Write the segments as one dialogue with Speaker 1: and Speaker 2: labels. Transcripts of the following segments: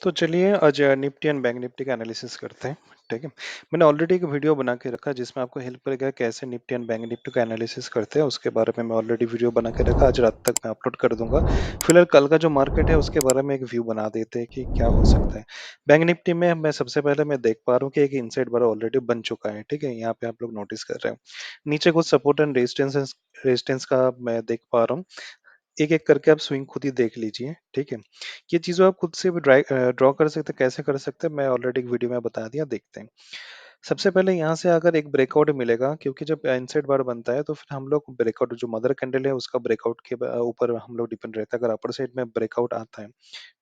Speaker 1: तो चलिए आज निफ्टी एंड बैंक निफ्टी का एनालिसिस करते हैं। ठीक है। मैंने ऑलरेडी एक वीडियो बना के रखा जिसमें आपको हेल्प करेगा कैसे निफ्टी एंड बैंक निफ्टी का एनालिसिस करते हैं। उसके बारे में मैं ऑलरेडी वीडियो बना के रखा, आज रात तक मैं अपलोड कर दूंगा। फिलहाल कल का जो मार्केट है उसके बारे में एक व्यू बना देते हैं कि क्या हो सकता है। बैंक निफ्टी में मैं सबसे पहले मैं देख पा रहा हूँ कि एक इनसाइड बार ऑलरेडी बन चुका है। ठीक है, यहाँ पे आप लोग नोटिस कर रहे हो नीचे कुछ सपोर्ट एंड रेजिस्टेंस रेजिस्टेंस का मैं देख पा रहा हूँ। एक-एक करके आप स्विंग खुद ही देख लीजिए, ठीक है? ये चीज़ें आप खुद से भी ड्रॉ कर सकते हैं, कैसे कर सकते हैं, मैं ऑलरेडी एक वीडियो में बता दिया, देखते हैं। सबसे पहले यहाँ से अगर एक ब्रेकआउट मिलेगा, क्योंकि जब इनसाइड बार बनता है, तो फिर हम लोग ब्रेकआउट जो मदर कैंडल है, उसका ब्रेकआउट के ऊपर हम लोग डिपेंड रहता है। अगर अपर साइड में ब्रेकआउट आता है,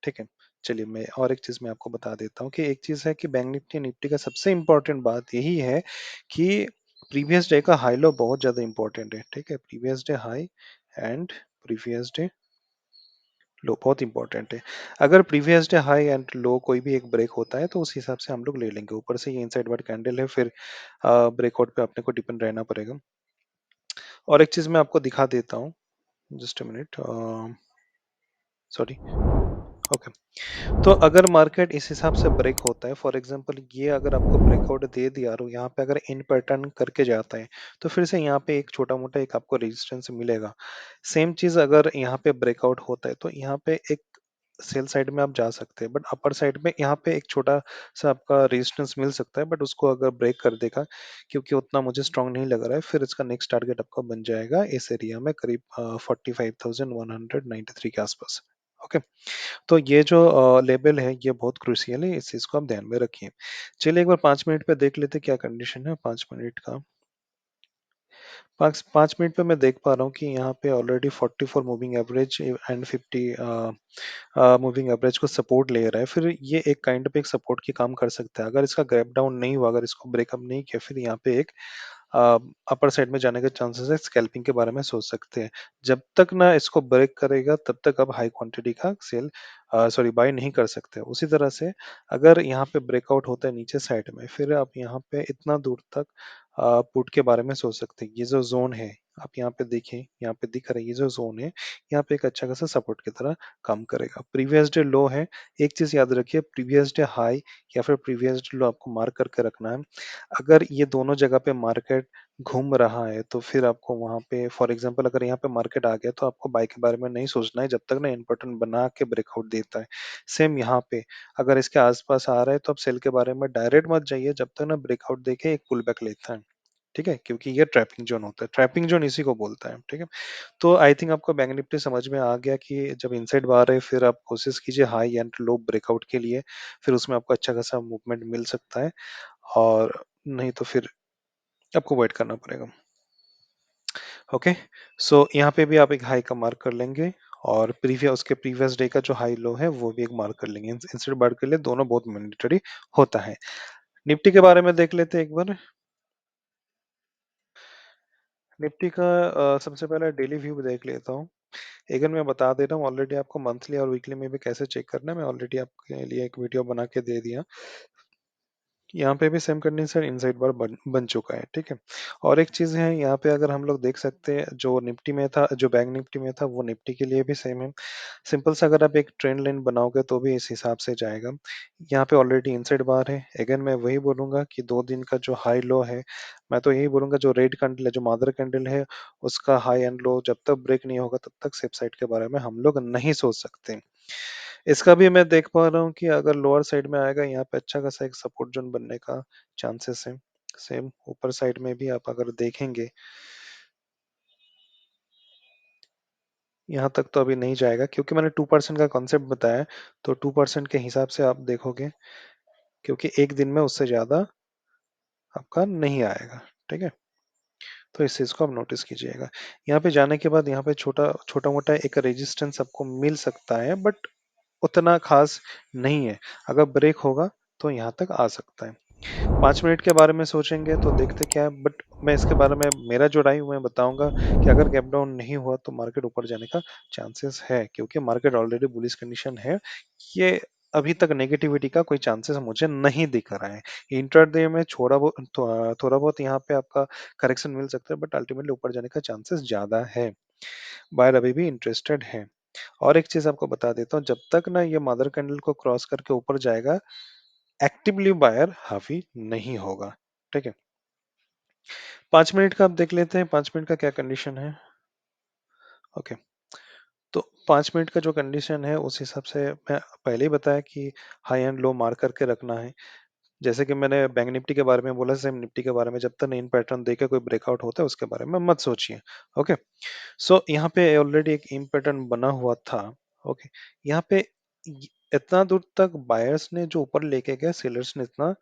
Speaker 1: ठीक है? चलिए मैं और एक चीज़ मैं आपको बता देता हूँ कि एक चीज़ है कि बैंक निफ्टी, निफ्टी का सबसे इम्पोर्टेंट बात यही है कि प्रीवियस डे का हाई लो बहुत ज़्यादा इम्पोर्टेंट है, ठीक है? Previous day high and previous day लो बहुत इंपॉर्टेंट है। अगर previous day high and low कोई भी एक ब्रेक होता है तो उस हिसाब से हम लोग ले लेंगे। ऊपर से ये इनसाइड वार्ड कैंडल है, फिर ब्रेकआउट पे अपने को डिपेंड रहना पड़ेगा। और एक चीज़ मैं आपको दिखा देता हूँ, just a minute. Sorry. Okay. तो अगर मार्केट इस हिसाब से ब्रेक होता है, फॉर एग्जांपल ये अगर आपको ब्रेकआउट दे दिया और यहाँ पे अगर इन पैटर्न करके जाता है, तो फिर से यहाँ पे एक छोटा मोटा एक आपको रेजिस्टेंस मिलेगा। सेम चीज अगर यहाँ पे ब्रेकआउट होता है तो यहाँ पे एक सेल साइड में आप जा सकते हैं, बट अपर साइड में यहाँ पे एक छोटा सा आपका रेजिस्टेंस मिल सकता है, बट उसको अगर ब्रेक कर देगा, क्योंकि उतना मुझे स्ट्रांग नहीं लग रहा है, फिर इसका नेक्स्ट टारगेट आपका बन जाएगा इस एरिया में करीब 45,193 के आसपास। ओके। तो ये जो लेवल है ये बहुत क्रूशियल है, इस चीज को आप ध्यान में रखिए। चलिए एक बार 5 मिनट पे देख लेते क्या कंडीशन है 5 मिनट का। 5 मिनट पे मैं देख पा रहा हूँ कि यहाँ पे already 44 moving average and 50 moving average को सपोर्ट ले रहा है। फिर ये एक काइंड ऑफ एक सपोर्ट की काम कर सकता है। अगर इसका गैप डाउन नहीं हुआ, अगर इसको ब्रेकअप नहीं किया, फिर यहाँ पे एक अपर साइड में जाने के चांसेस है। स्कैल्पिंग के बारे में सोच सकते हैं। जब तक ना इसको ब्रेक करेगा तब तक आप हाई क्वांटिटी का सेल सॉरी बाय नहीं कर सकते। उसी तरह से अगर यहाँ पे ब्रेकआउट होता है नीचे साइड में, फिर आप यहाँ पे इतना दूर तक पुट के बारे में सोच सकते हैं। ये जो जोन है आप यहाँ पे देखें, यहाँ पे दिख रहा है ये जो जोन है, यहाँ पे एक अच्छा खासा सपोर्ट की तरह काम करेगा। प्रीवियस डे लो है, एक चीज याद रखिए, प्रीवियस डे हाई या फिर प्रीवियस डे लो आपको मार्क करके रखना है। अगर ये दोनों जगह पे मार्केट घूम रहा है तो फिर आपको वहां पे फॉर एग्जांपल अगर यहाँ पे मार्केट आ गया तो आपको बाय के बारे में नहीं सोचना है जब तक ना इम्पोर्टेंट बना के ब्रेकआउट देता है। सेम यहाँ पे अगर इसके आसपास आ रहा है तो आप सेल के बारे में डायरेक्ट मत जाइए जब तक ना ब्रेकआउट देखे एक पुल बैक लेता है। ठीक है, क्योंकि ये ट्रैपिंग जोन होता है, ट्रैपिंग जोन इसी को बोलता है। ठीक है। तो आई थिंक आपको बैंक निफ्टी समझ में आ गया कि जब इनसाइड बार है फिर आप कोशिश कीजिए हाई एंड लो ब्रेकआउट के लिए, फिर उसमें आपको अच्छा खासा मूवमेंट मिल सकता है। और नहीं तो फिर आपको वेट करना पड़ेगा। ओके। सो यहाँ पे भी आप एक हाई का मार्क कर लेंगे और प्रीवियस उसके प्रीवियस डे का जो हाई लो है वो भी एक मार्क कर लेंगे। इंस्टेड बार के लिए दोनों बहुत मैंडेटरी होता है। निफ्टी के बारे में देख लेते हैं एक बार। निफ्टी का सबसे पहले डेली व्यू देख लेता हूँ। अगर मैं बता दे रहा हूँ ऑलरेडी आपको मंथली और वीकली में भी कैसे चेक करना है, मैं ऑलरेडी आपके लिए एक वीडियो बना के दे दिया। यहाँ पे भी सेम कंडीशन इनसाइड बार बन चुका है। ठीक है। और एक चीज है यहाँ पे अगर हम लोग देख सकते हैं जो निफ्टी में था, जो बैंक निफ्टी में था, वो निफ्टी के लिए भी सेम है। सिंपल सा अगर आप एक ट्रेंड लाइन बनाओगे तो भी इस हिसाब से जाएगा। यहाँ पे ऑलरेडी इनसाइड बार है। अगेन मैं वही बोलूंगा कि 2 दिन का जो हाई लो है, मैं तो यही बोलूंगा जो रेड कैंडल है, जो मदर कैंडल है, उसका हाई एंड लो जब तक ब्रेक नहीं होगा तब तक सेफ साइड के बारे में हम लोग नहीं सोच सकते। इसका भी मैं देख पा रहा हूँ कि अगर लोअर साइड में आएगा यहाँ पे अच्छा खासा एक सपोर्ट जोन बनने का चांसेस है। सेम ऊपर साइड में भी आप अगर देखेंगे, यहाँ तक तो अभी नहीं जाएगा क्योंकि मैंने 2% का कॉन्सेप्ट बताया। तो 2% के हिसाब से आप देखोगे, क्योंकि एक दिन में उससे ज्यादा आपका नहीं आएगा। ठीक है। तो इस चीज को आप नोटिस कीजिएगा। यहाँ पे जाने के बाद यहाँ पे छोटा छोटा मोटा एक रेजिस्टेंस आपको मिल सकता है, बट उतना खास नहीं है। अगर ब्रेक होगा तो यहाँ तक आ सकता है। 5 मिनट के बारे में सोचेंगे तो देखते क्या है, बट मैं इसके बारे में मेरा जो राय मैं बताऊंगा कि अगर गैप डाउन नहीं हुआ तो मार्केट ऊपर जाने का चांसेस है, क्योंकि मार्केट ऑलरेडी बुलिश कंडीशन है। ये अभी तक नेगेटिविटी का कोई चांसेस मुझे नहीं दिख रहा है। इंट्राडे में थोड़ा बहुत यहाँ पे आपका करेक्शन मिल सकता है, बट अल्टीमेटली ऊपर जाने का चांसेस ज्यादा है। बायर अभी भी इंटरेस्टेड है। और एक चीज आपको बता देता हूँ, जब तक ना ये मदर कैंडल को क्रॉस करके ऊपर जाएगा, एक्टिवली बायर हावी नहीं होगा। ठीक है, 5 मिनट का आप देख लेते हैं, 5 मिनट का क्या कंडीशन है। ओके, तो 5 मिनट का जो कंडीशन है उस हिसाब से मैं पहले ही बताया कि हाई एंड लो मार्क करके रखना है। जैसे कि मैंने बैंक निफ्टी के बारे में बोला, सेम निफ्टी के बारे में जब तक नहीं पैटर्न देके कोई ब्रेकआउट होता है उसके बारे में मत सोचिए। ओके, सो यहाँ पे ऑलरेडी एक इन पैटर्न बना हुआ था। ओके, यहाँ पे इतना दूर तक बायर्स ने जो ऊपर लेके गया, सेलर्स ने इतना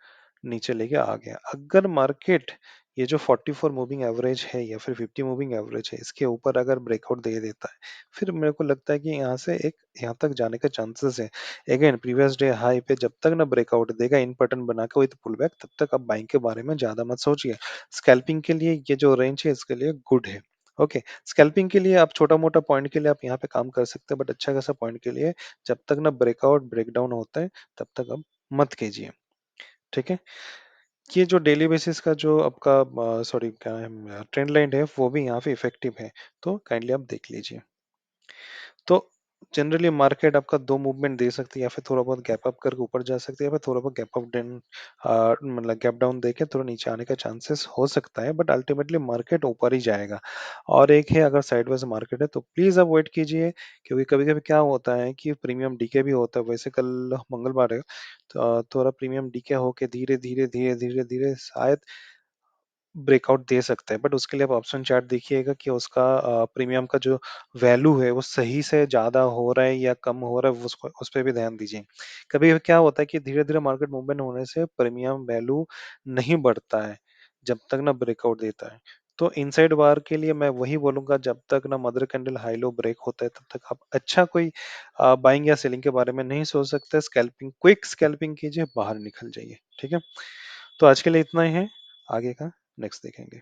Speaker 1: नीचे लेके आ गया। अगर मार्केट ये जो 44 मूविंग एवरेज है या फिर 50 मूविंग एवरेज है, इसके ऊपर अगर ब्रेकआउट दे देता है, फिर मेरे को लगता है कि यहाँ से एक यहाँ तक जाने का चांसेस है। अगेन प्रीवियस डे हाई पे जब तक ना ब्रेकआउट देगा इन पैटर्न बना के विद पुल बैक, तब तक आप बाइंग के बारे में ज्यादा मत सोचिए। स्कैल्पिंग के लिए ये जो रेंज है इसके लिए गुड है। ओके, स्कैल्पिंग के लिए आप छोटा मोटा पॉइंट के लिए आप यहाँ पे काम कर सकते हैं, बट अच्छा खासा पॉइंट के लिए जब तक ना ब्रेकआउट ब्रेकडाउन होता है तब तक आप मत कीजिए। ठीक है, ये जो डेली बेसिस का जो आपका सॉरी क्या है ट्रेंड लाइन है वो भी यहाँ पे इफेक्टिव है, तो काइंडली आप देख लीजिए। तो जनरली मार्केट आपका दो मूवमेंट दे सकती है, या फिर थोड़ा बहुत गैप अप करके ऊपर जा सकती है, या फिर थोड़ा बहुत गैप अप डाउन मतलब गैप डाउन देके थोड़ा नीचे आने का चांसेस हो सकता है, बट अल्टीमेटली मार्केट ऊपर ही जाएगा। और एक है, अगर साइडवेज मार्केट है तो प्लीज आप वेट कीजिए, क्योंकि कभी कभी क्या होता है कि प्रीमियम डीके भी होता है। वैसे कल मंगलवार है, तो थोड़ा प्रीमियम डीके होके धीरे धीरे धीरे धीरे धीरे शायद ब्रेकआउट दे सकता है, बट उसके लिए आप ऑप्शन चार्ट देखिएगा कि उसका प्रीमियम का जो वैल्यू है वो सही से ज्यादा हो रहा है या कम हो रहा है, उसको उस पर भी ध्यान दीजिए। कभी क्या होता है कि धीरे धीरे मार्केट मूवमेंट होने से प्रीमियम वैल्यू नहीं बढ़ता है जब तक ना ब्रेकआउट देता है। तो इनसाइड बार के लिए मैं वही बोलूंगा, जब तक ना mother candle high low break होता है तब तक आप अच्छा कोई बाइंग या सेलिंग के बारे में नहीं सोच सकते। स्कैल्पिंग, क्विक स्कैल्पिंग कीजिए, बाहर निकल जाइए। ठीक है, तो आज के लिए इतना ही है, आगे का नेक्स्ट देखेंगे।